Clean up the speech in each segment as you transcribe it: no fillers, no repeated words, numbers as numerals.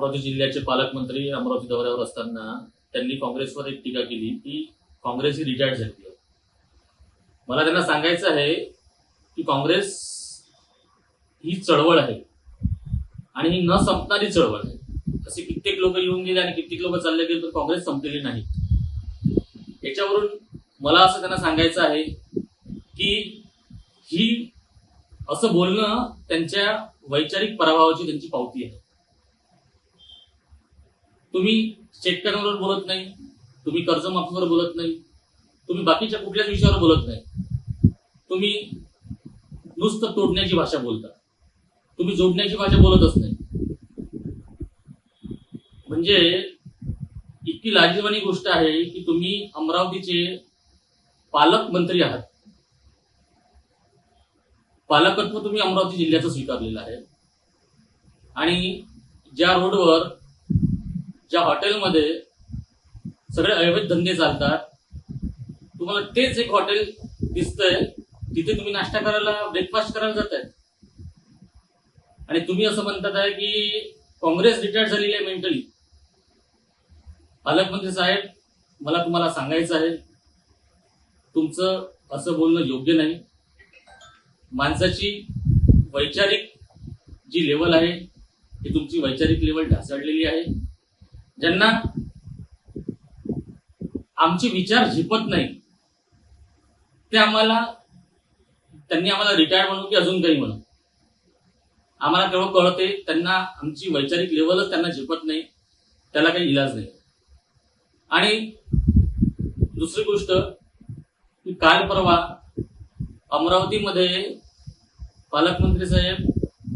अमरावती जिल्ह्याचे पालकमंत्री अमरावती दौऱ्यावर असताना त्यांनी काँग्रेसवर एक टीका केली की काँग्रेस ही रिटायर्ड झाली आहे. मला त्यांना सांगायचं आहे की काँग्रेस ही चळवळ आहे आणि ही न संपणारी चळवळ आहे. असे कित्येक लोक येऊन गेले आणि कित्येक लोक चालले गेले, पण काँग्रेस संपलेली नाही. याच्यावरून मला असं त्यांना सांगायचं आहे की ही असं बोलणं त्यांच्या वैचारिक पराभवाची त्यांची पावती आहे. तुम्ही शेतकऱ्यांवर बोलत नाही, तुम्ही कर्जमाफीवर बोलत नाही, तुम्ही बाकीच्या कुठल्याच विषयावर बोलत नाही. तुम्ही नुसतं तोडण्याची भाषा बोलता, तुम्ही जोडण्याची भाषा बोलतच नाही. म्हणजे इतकी लाजिरवाणी गोष्ट आहे की तुम्ही अमरावतीचे पालकमंत्री आहात. पालकत्व तुम्ही अमरावती जिल्ह्याचं स्वीकारलेलं आहे आणि ज्या रोडवर, ज्या हॉटेलमध्ये सगळे अवैध धंदे चालतात, तुम्हाला तेच एक हॉटेल दिसतंय, तिथे तुम्ही नाश्ता करायला, ब्रेकफास्ट करायला जाताय आणि तुम्ही असं म्हणतात आहे की काँग्रेस रिटायर्ड झालेली आहे मेंटली. पालकमंत्री साहेब, मला तुम्हाला सांगायचं आहे, तुमचं असं बोलणं योग्य नाही. माणसाची वैचारिक जी लेवल आहे ती तुमची वैचारिक लेवल ढासळलेली आहे. ज्यांना आमचे विचार झेपत नाही त्यांनी आम्हाला रिटायर्ड म्हणू की अजून काही म्हणू, आम्हाला तेवढं कळते. त्यांना आमची वैचारिक लेवलच त्यांना झेपत नाही, त्याला काही इलाज नाही. आणि दुसरी गोष्ट की काल परवा अमरावतीमध्ये पालकमंत्री साहेब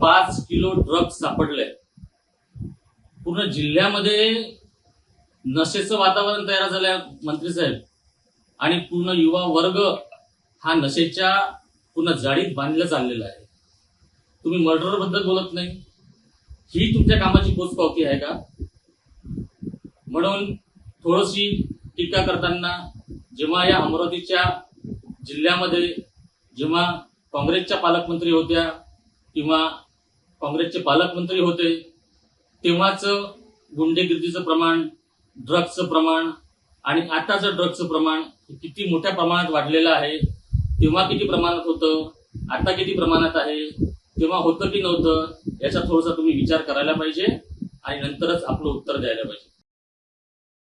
5 किलो ड्रग्ज सापडले. पूर्ण जिल्ह्यामध्ये नशेचं वातावरण तयार झालंय मंत्री साहेब, आणि पूर्ण युवा वर्ग हा नशेच्या पूर्ण जाळीत बांधला चाललेला आहे. तुम्ही मर्डर बद्दल बोलत नाही, ही तुमच्या कामाची पोचपावती आहे का? म्हणून थोडीशी टीका करताना, जेव्हा या अमरावतीच्या जिल्ह्यामध्ये जेव्हा काँग्रेसच्या पालकमंत्री होत्या किंवा काँग्रेसचे पालकमंत्री होते, तेव्हाच गुंडेगिरीचं प्रमाण, ड्रग्जचं प्रमाण आणि आताचं ड्रग्जचं प्रमाण किती मोठ्या प्रमाणात वाढलेलं आहे. तेव्हा किती प्रमाणात होतं, आता किती प्रमाणात आहे, तेव्हा होतं की नव्हतं, याचा थोडासा तुम्ही विचार करायला पाहिजे आणि नंतरच आपलं उत्तर द्यायला पाहिजे.